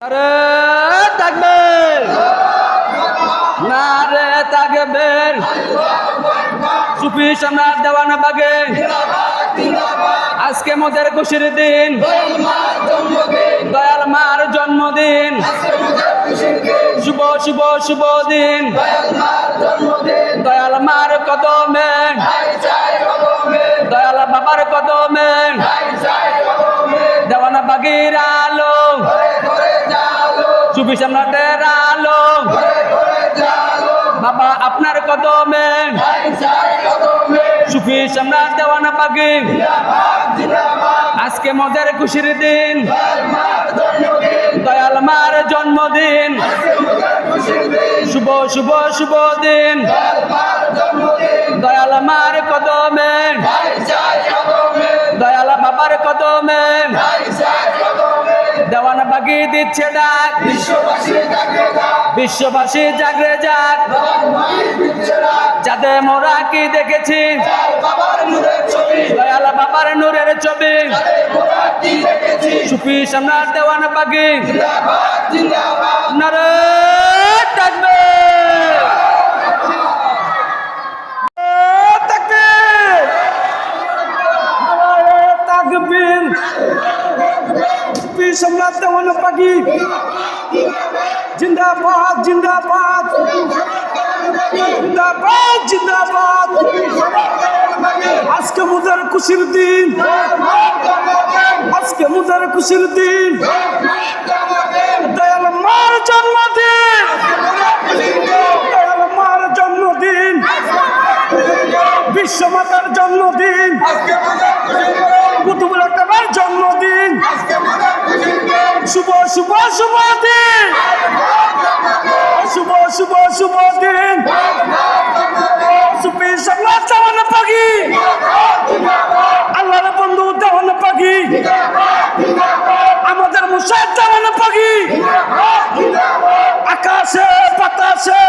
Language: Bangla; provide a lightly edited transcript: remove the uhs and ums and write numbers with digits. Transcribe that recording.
নারে তাকবীর, নারে তাকবীর। সুফি সম্রাট দেওয়ানা বাগে আজকে মোদের খুশির দিন, দয়াল মার জন্মদিন, শুভ শুভ শুভ দিন। দয়াল মার কদমে, দয়াল বাবার কদমে, দেওয়ানা বাগির আলো, সুফি সম্রাটের আলো, বাবা আপনার কদমে, সুফি সম্রাট দেওয়ানা বাগি আজকে মোদের খুশির দিন, দয়াল মার জন্মদিন, শুভ শুভ শুভ দিন। দয়াল মার কদমে, দয়াল বাবার কদমে, দেওয়ানা বাগি দিচ্ছে ডাক, বিশ্ববাসী জাগরে যাক। যাদের মোরা কি দেখেছি, দয়াল বাবার নূরের ছবি, সুফি সম্রাট দেওয়ানা বাগি নারে তাকবীর, তাকবীর। সুফি সম্রাট দেওয়ানা বাগি জিন্দাবাদ জিন্দাবাদ জিন্দাবাদ জিন্দাবাদ। আজকে মুদের খুশির দিন, আজকে মুদের খুশির দিন, দয়াল মার জন্মদিন, দয়াল মার জন্মদিন, বিশ্ব মাতার জন্মদিন, কুতুবুল আকবার জন্মদিন, শুভ শুভ শুভ দিন, শুভ শুভ শুভ দিন। সুফি সম্রাট দেওয়ানা বাগি, আল্লাহর বন্ধু দেওয়ানা বাগি, আমাদের মুর্শিদ দেওয়ানা বাগি, আকাশে বাতাসে